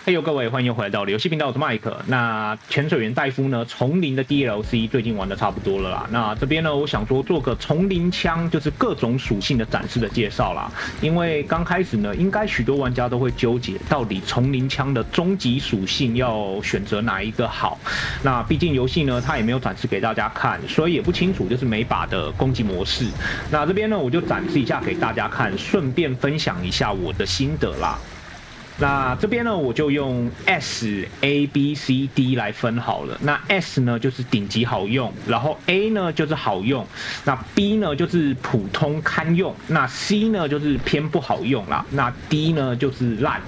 嘿呦，各位，欢迎回来到游戏频道，我是 Mike。那潜水员戴夫呢？丛林的 DLC 最近玩的差不多了啦。那这边呢，我想说做个丛林枪，就是各种属性的展示的介绍啦。因为刚开始呢，应该许多玩家都会纠结，到底丛林枪的终极属性要选择哪一个好。那毕竟游戏呢，它也没有展示给大家看，所以也不清楚就是每把的攻击模式。那这边呢，我就展示一下给大家看，顺便分享一下我的心得啦。那这边呢，我就用 S、A、B、C、D 来分好了。那 S 呢就是顶级好用，然后 A 呢就是好用，那 B 呢就是普通堪用，那 C 呢就是偏不好用啦，那 D 呢就是烂。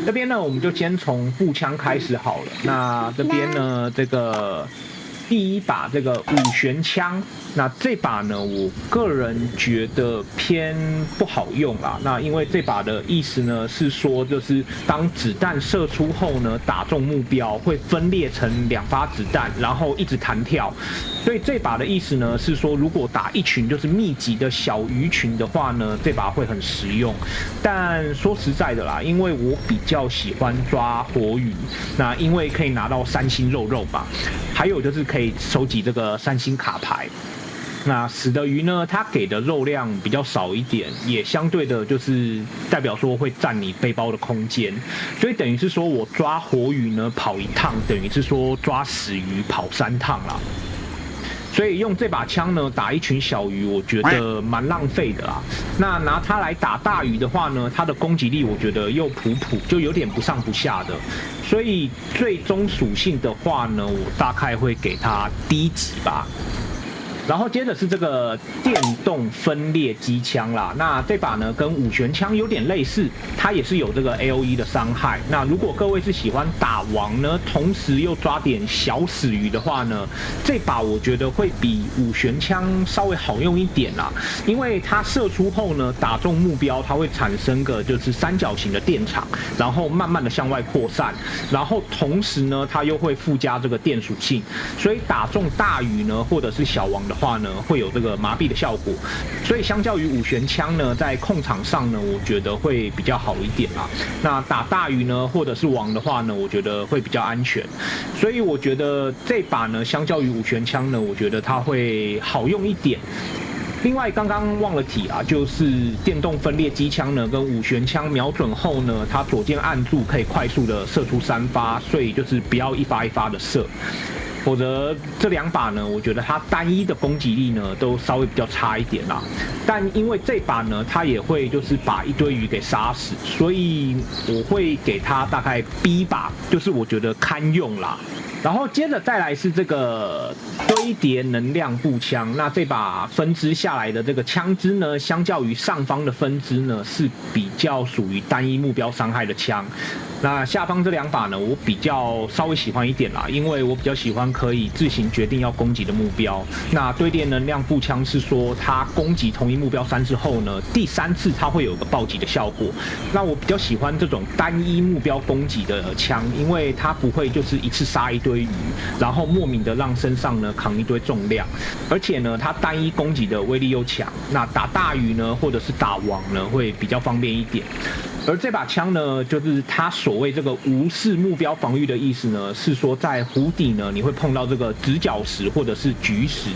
这边呢，我们就先从步枪开始好了。那这边呢，这个第一把这个五弦枪，那这把呢，我个人觉得偏不好用啦。那因为这把的意思呢是说，就是当子弹射出后呢，打中目标会分裂成2发子弹，然后一直弹跳。所以这把的意思呢是说，如果打一群就是密集的小鱼群的话呢，这把会很实用。但说实在的啦，因为我比较喜欢抓活鱼，那因为可以拿到3星肉肉嘛，还有就是可以收集这个3星卡牌。那死的鱼呢，它给的肉量比较少一点，也相对的就是代表说会占你背包的空间，所以等于是说我抓活鱼呢跑1趟，等于是说抓死鱼跑3趟啦。所以用这把枪呢打一群小鱼，我觉得蛮浪费的啦。那拿它来打大鱼的话呢，它的攻击力我觉得又普普，就有点不上不下的。所以最终属性的话呢，我大概会给它低级吧。然后接着是这个电动分裂机枪啦，那这把呢跟五弦枪有点类似，它也是有这个 AOE 的伤害。那如果各位是喜欢打王呢，同时又抓点小死鱼的话呢，这把我觉得会比五弦枪稍微好用一点啦，因为它射出后呢，打中目标它会产生个就是三角形的电场，然后慢慢的向外扩散，然后同时呢，它又会附加这个电属性，所以打中大鱼呢或者是小王的话呢，会有这个麻痹的效果，所以相较于五弦枪呢，在控场上呢，我觉得会比较好一点啦。那打大鱼呢，或者是王的话呢，我觉得会比较安全，所以我觉得这把呢，相较于五弦枪呢，我觉得它会好用一点。另外，刚刚忘了提啊，就是电动分裂机枪呢，跟五弦枪瞄准后呢，它左键按住可以快速的射出3发，所以就是不要一发一发的射。否则这2把呢，我觉得它单一的攻击力呢都稍微比较差一点啦。但因为这把呢，它也会就是把一堆鱼给杀死，所以我会给它大概 B 吧，就是我觉得堪用啦。然后接着再来是这个堆叠能量步枪，那这把分支下来的这个枪支呢，相较于上方的分支呢，是比较属于单一目标伤害的枪。那下方这2把呢，我比较稍微喜欢一点啦，因为我比较喜欢可以自行决定要攻击的目标。那堆叠能量步枪是说，它攻击同一目标3次后呢，第3次它会有个暴击的效果。那我比较喜欢这种单一目标攻击的枪，因为它不会就是一次杀一堆鱼，然后莫名的让身上呢扛一堆重量，而且呢，它单一攻击的威力又强。那打大鱼呢，或者是打王呢，会比较方便一点。而这把枪呢，就是它所谓这个无视目标防御的意思呢，是说在湖底呢，你会碰到这个直角石或者是菊石，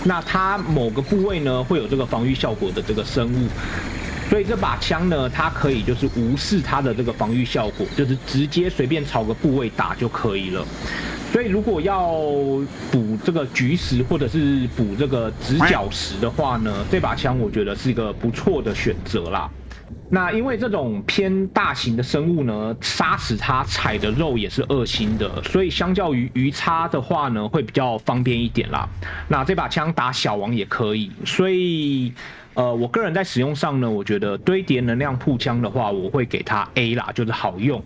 那它某个部位呢会有这个防御效果的这个生物。所以这把枪呢，它可以就是无视它的这个防御效果，就是直接随便朝个部位打就可以了。所以如果要补这个菊石或者是补这个直角石的话呢，这把枪我觉得是一个不错的选择啦。那因为这种偏大型的生物呢，杀死它采的肉也是2星的，所以相较于鱼叉的话呢，会比较方便一点啦。那这把枪打小王也可以，所以我个人在使用上呢，我觉得堆叠能量步枪的话，我会给它 A 啦，就是好用。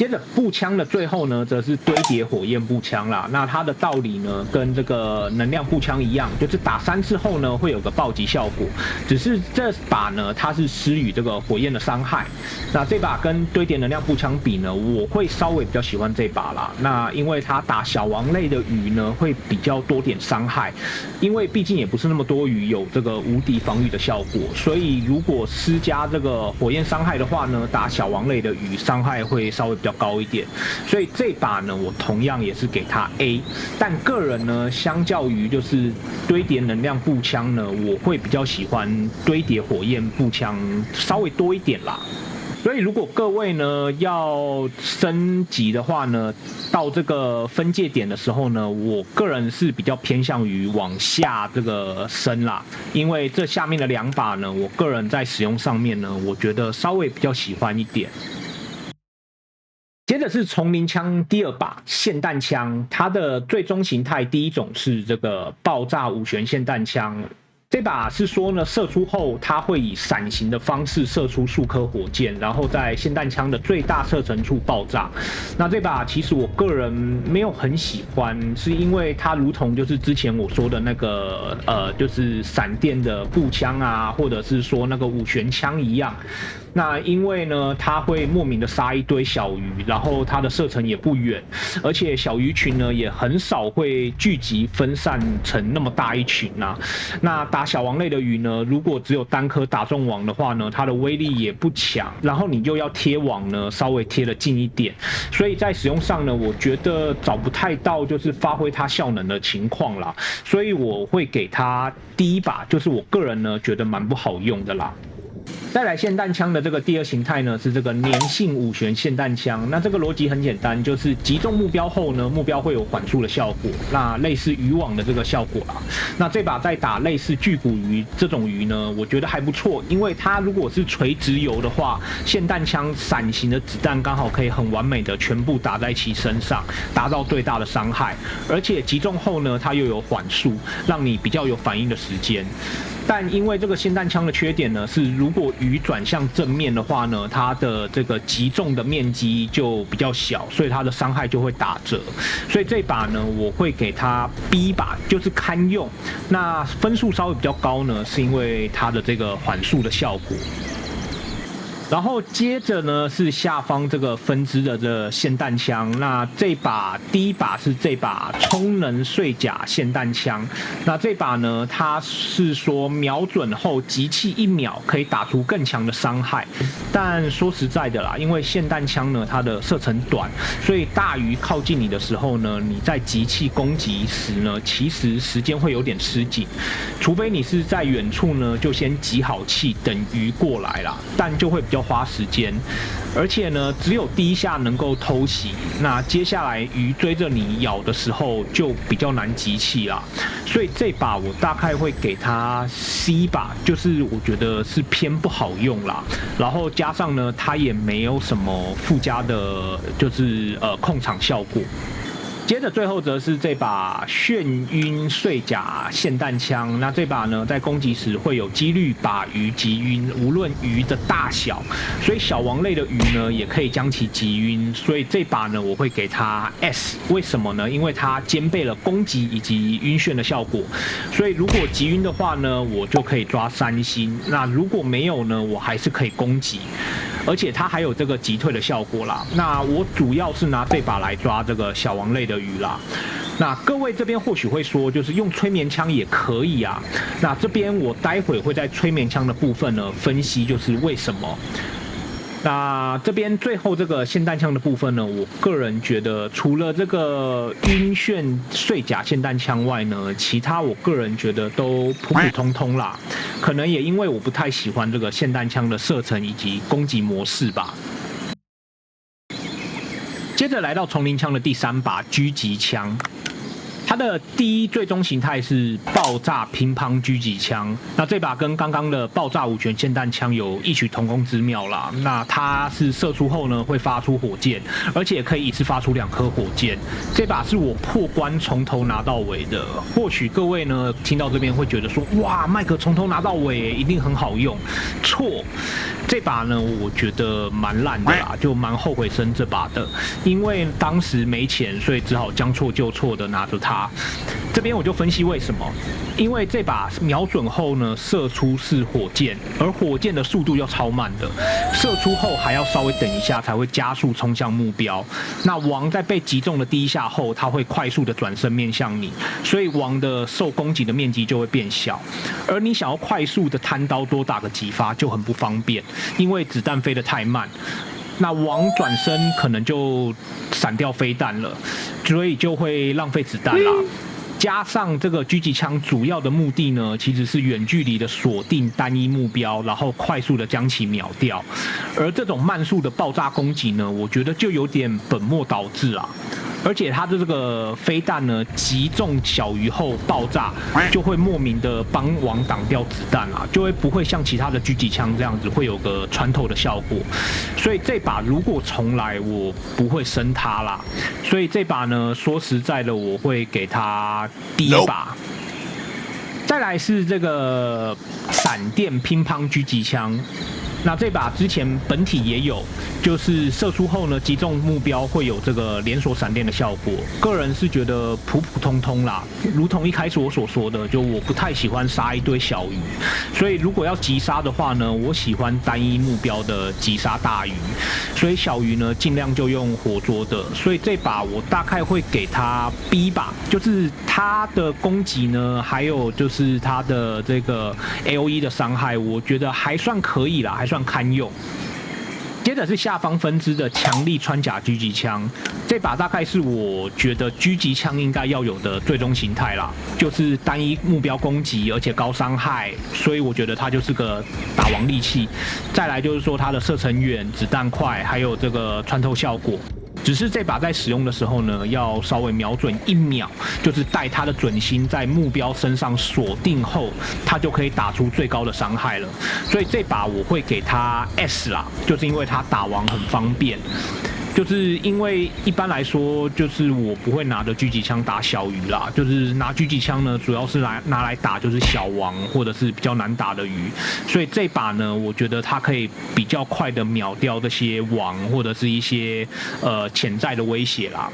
接着步枪的最后呢，则是堆叠火焰步枪啦。那它的道理呢，跟这个能量步枪一样，就是打3次后呢，会有个暴击效果。只是这把呢，它是施予这个火焰的伤害。那这把跟堆叠能量步枪比呢，我会稍微比较喜欢这把啦。那因为它打小王类的鱼呢，会比较多点伤害，因为毕竟也不是那么多鱼有这个无敌防御的效果，所以如果施加这个火焰伤害的话呢，打小王类的鱼伤害会稍微比较高一点，所以这把呢，我同样也是给它 A。但个人呢，相较于就是堆叠能量步枪呢，我会比较喜欢堆叠火焰步枪稍微多一点啦。所以如果各位呢要升级的话呢，到这个分界点的时候呢，我个人是比较偏向于往下这个升啦，因为这下面的2把呢，我个人在使用上面呢，我觉得稍微比较喜欢一点。接着是丛林枪第2把霰弹枪，它的最终形态第一种是这个爆炸5旋霰弹枪。这把是说呢，射出后它会以伞形的方式射出数颗火箭，然后在霰弹枪的最大射程处爆炸。那这把其实我个人没有很喜欢，是因为它如同就是之前我说的那个就是闪电的步枪啊，或者是说那个5旋枪一样。那因为呢，它会莫名的杀一堆小鱼，然后它的射程也不远，而且小鱼群呢也很少会聚集分散成那么大一群啊。那打小王类的鱼呢，如果只有单颗打中网的话呢，它的威力也不强，然后你又要贴网呢，稍微贴得近一点，所以在使用上呢，我觉得找不太到就是发挥它效能的情况啦，所以我会给它第1把，就是我个人呢觉得蛮不好用的啦。再来霰弹枪的这个第2形态呢，是这个粘性5旋霰弹枪。那这个逻辑很简单，就是击中目标后呢，目标会有缓速的效果，那类似渔网的这个效果啦。那这把在打类似巨骨鱼这种鱼呢，我觉得还不错，因为它如果是垂直游的话，霰弹枪伞形的子弹刚好可以很完美的全部打在其身上，达到最大的伤害，而且击中后呢，它又有缓速，让你比较有反应的时间。但因为这个霰弹枪的缺点呢，是如果鱼转向正面的话呢，它的这个击中的面积就比较小，所以它的伤害就会打折。所以这把呢，我会给它 B 把，就是堪用。那分数稍微比较高呢，是因为它的这个缓速的效果。然后接着呢是下方这个分支的这霰弹枪，那这把第1把是这把充能碎甲霰弹枪，那这把呢它是说瞄准后集气1秒可以打出更强的伤害，但说实在的啦，因为霰弹枪呢它的射程短，所以大鱼靠近你的时候呢，你在集气攻击时呢，其实时间会有点吃紧，除非你是在远处呢就先集好气等鱼过来啦，但就会比较花时间，而且呢，只有第1下能够偷袭，那接下来鱼追着你咬的时候就比较难集气啦。所以这把我大概会给它 C 把，就是我觉得是偏不好用啦。然后加上呢，它也没有什么附加的，就是控场效果。接着最后则是这把眩晕碎甲霰弹枪，那这把呢在攻击时会有几率把鱼击晕，无论鱼的大小，所以小王类的鱼呢也可以将其击晕，所以这把呢我会给它 S， 为什么呢？因为它兼备了攻击以及晕眩的效果，所以如果击晕的话呢，我就可以抓3星，那如果没有呢，我还是可以攻击。而且它还有这个击退的效果啦。那我主要是拿这把来抓这个小王类的鱼啦。那各位这边或许会说，就是用催眠枪也可以啊。那这边我待会会在催眠枪的部分呢分析，就是为什么。那这边最后这个霰弹枪的部分呢，我个人觉得除了这个晕眩碎甲霰弹枪外呢，其他我个人觉得都普普通通啦。可能也因为我不太喜欢这个霰弹枪的射程以及攻击模式吧。接着来到丛林枪的第3把狙击枪。它的第一最终形态是爆炸乒乓狙击枪，那这把跟刚刚的爆炸五拳霰弹枪有异曲同工之妙啦。那它是射出后呢会发出火箭，而且可以一次发出2颗火箭。这把是我破关从头拿到尾的。或许各位呢听到这边会觉得说，哇，麦克从头拿到尾一定很好用。错，这把呢我觉得蛮烂的啦，就蛮后悔生这把的，因为当时没钱，所以只好将错就错的拿着它。这边我就分析为什么，因为这把瞄准后呢，射出是火箭，而火箭的速度要超慢的，射出后还要稍微等一下才会加速冲向目标。那王在被击中的第一下后，它会快速的转身面向你，所以王的受攻击的面积就会变小，而你想要快速的摊刀多打个几发就很不方便，因为子弹飞得太慢。那王转身可能就闪掉飞弹了，所以就会浪费子弹啦。加上这个狙击枪主要的目的呢，其实是远距离的锁定单一目标，然后快速的将其秒掉。而这种慢速的爆炸攻击呢，我觉得就有点本末倒置啊。而且它的这个飞弹呢，击中小鱼后爆炸，就会莫名的帮王挡掉子弹啊，就会不会像其他的狙击枪这样子会有个穿透的效果。所以这把如果重来，我不会升它啦。所以这把呢，说实在的，我会给它第一把。再来是这个闪电乒乓狙击枪。那这把之前本体也有，就是射出后呢，击中目标会有这个连锁闪电的效果。个人是觉得普普通通啦，如同一开始我所说的，就我不太喜欢杀一堆小鱼，所以如果要击杀的话呢，我喜欢单一目标的击杀大鱼，所以小鱼呢尽量就用活捉的。所以这把我大概会给它 B 吧，就是它的攻击呢，还有就是它的这个 AOE 的伤害，我觉得还算可以啦，还算堪用。接着是下方分支的强力穿甲狙击枪，这把大概是我觉得狙击枪应该要有的最终形态啦，就是单一目标攻击，而且高伤害，所以我觉得它就是个打王利器。再来就是说它的射程远、子弹快，还有这个穿透效果。只是这把在使用的时候呢，要稍微瞄准1秒，就是待它的准心在目标身上锁定后，它就可以打出最高的伤害了。所以这把我会给它 S 啦，就是因为它打王很方便。就是因为一般来说，就是我不会拿着狙击枪打小鱼啦，就是拿狙击枪呢，主要是拿来打就是小王或者是比较难打的鱼，所以这把呢，我觉得它可以比较快的秒掉这些王或者是一些潜在的威胁啦。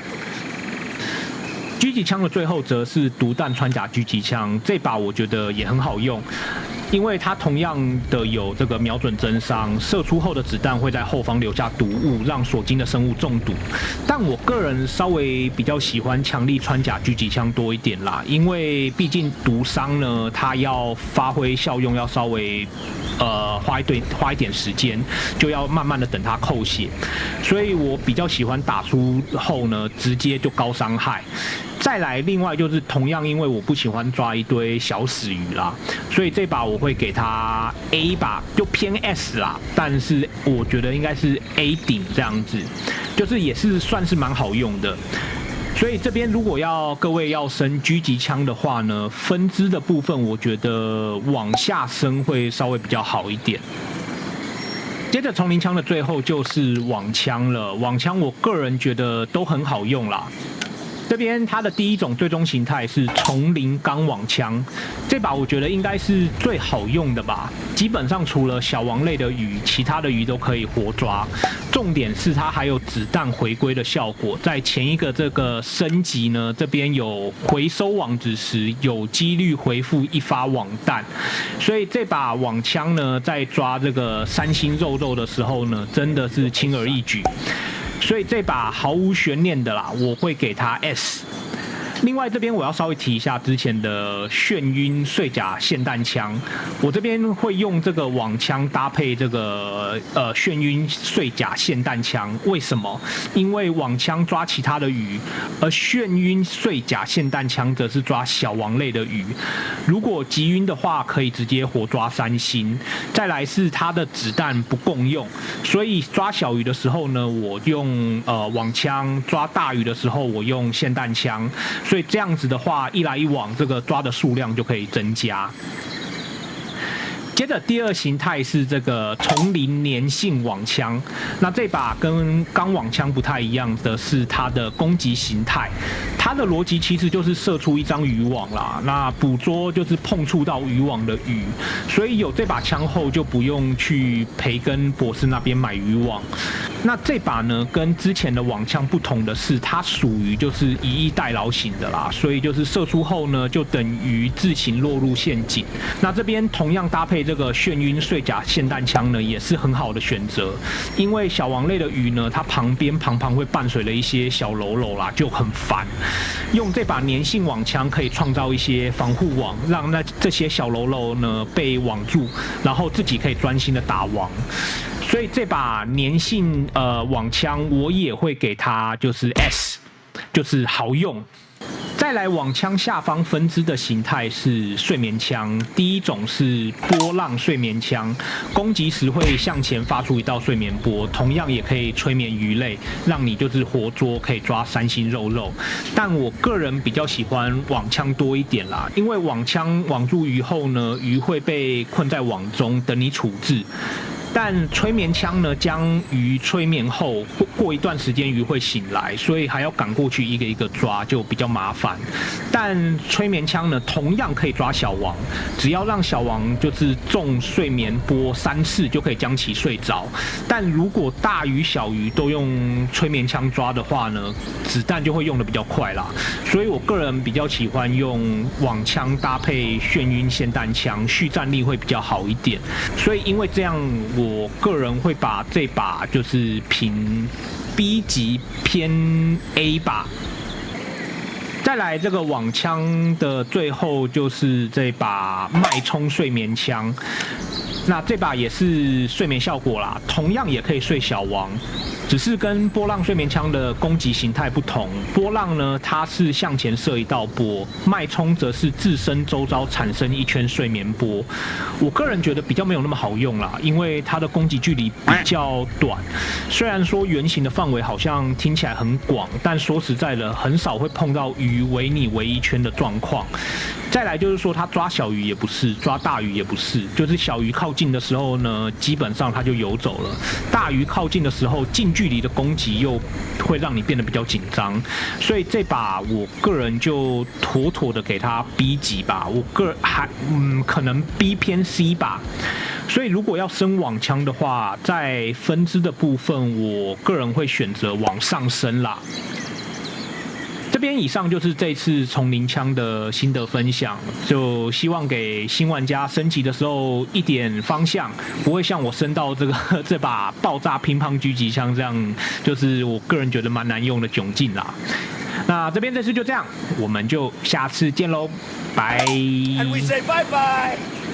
狙击枪的最后则是毒弹穿甲狙击枪，这把我觉得也很好用。因为它同样的有这个瞄准真伤，射出后的子弹会在后方留下毒物，让所经的生物中毒。但我个人稍微比较喜欢强力穿甲狙击枪多一点啦，因为毕竟毒伤呢，它要发挥效用要稍微花一点时间，就要慢慢的等它扣血，所以我比较喜欢打出后呢，直接就高伤害。再来，另外就是同样，因为我不喜欢抓一堆小死鱼啦，所以这把我会给它 A 吧，就偏 S 啦，但是我觉得应该是 A 顶这样子，就是也是算是蛮好用的。所以这边如果各位要升狙击枪的话呢，分支的部分我觉得往下升会稍微比较好一点。接着丛林枪的最后就是网枪了，网枪我个人觉得都很好用啦。这边它的第一种最终形态是丛林钢网枪，这把我觉得应该是最好用的吧。基本上除了小王类的鱼，其他的鱼都可以活抓。重点是它还有子弹回归的效果，在前一个这个升级呢，这边有回收网子时有几率回复1发网弹，所以这把网枪呢，在抓这个3星肉肉的时候呢，真的是轻而易举。所以这把毫无悬念的啦，我会给它 S。另外这边我要稍微提一下之前的眩晕碎甲霰弹枪，我这边会用这个网枪搭配这个眩晕碎甲霰弹枪，为什么？因为网枪抓其他的鱼，而眩晕碎甲霰弹枪则是抓小王类的鱼。如果击晕的话，可以直接活抓3星。再来是它的子弹不共用，所以抓小鱼的时候呢，我用网枪；抓大鱼的时候，我用霰弹枪。所以这样子的话，一来一往，这个抓的数量就可以增加。接着第二形态是这个丛林粘性网枪，那这把跟钢网枪不太一样的是它的攻击形态，它的逻辑其实就是射出一张渔网啦，那捕捉就是碰触到渔网的鱼，所以有这把枪后就不用去培根博士那边买渔网。那这把呢，跟之前的网枪不同的是，它属于就是以逸待劳型的啦，所以就是射出后呢，就等于自行落入陷阱。那这边同样搭配这个眩晕碎甲霰弹枪呢，也是很好的选择，因为小王类的鱼呢，它旁会伴随了一些小喽啰啦，就很烦。用这把粘性网枪可以创造一些防护网，让这些小喽啰呢被网住，然后自己可以专心的打王。所以这把粘性网枪我也会给它就是 S， 就是好用。再来网枪下方分支的形态是睡眠枪，第一种是波浪睡眠枪，攻击时会向前发出一道睡眠波，同样也可以催眠鱼类，让你就是活捉可以抓3星肉肉。但我个人比较喜欢网枪多一点啦，因为网枪网住鱼后呢，鱼会被困在网中等你处置。但催眠枪呢，将鱼催眠后，过一段时间鱼会醒来，所以还要赶过去一个一个抓，就比较麻烦。但催眠枪呢，同样可以抓小王，只要让小王就是中睡眠波3次，就可以将其睡着。但如果大鱼小鱼都用催眠枪抓的话呢，子弹就会用的比较快啦。所以我个人比较喜欢用网枪搭配眩晕霰弹枪，续战力会比较好一点。所以因为这样，我个人会把这把就是评 B 级偏 A 吧。再来这个网枪的最后就是这把脉冲睡眠枪，那这把也是睡眠效果啦，同样也可以睡小王。只是跟波浪睡眠枪的攻击形态不同，波浪呢它是向前射一道波，脉冲则是自身周遭产生一圈睡眠波。我个人觉得比较没有那么好用啦，因为它的攻击距离比较短。虽然说圆形的范围好像听起来很广，但说实在的，很少会碰到鱼围你围一圈的状况。再来就是说，它抓小鱼也不是，抓大鱼也不是，就是小鱼靠近的时候呢，基本上它就游走了；大鱼靠近的时候，近距离的攻击又会让你变得比较紧张。所以这把我个人就妥妥的给它 B 级吧，我个人可能 B 偏 C 吧。所以如果要升网枪的话，在分支的部分，我个人会选择往上升啦。这边以上就是这次丛林枪的心得分享，就希望给新玩家升级的时候一点方向，不会像我升到这把爆炸乒乓狙击枪这样，就是我个人觉得蛮难用的窘境啦。那这边这次就这样，我们就下次见喽，拜。And we say bye bye.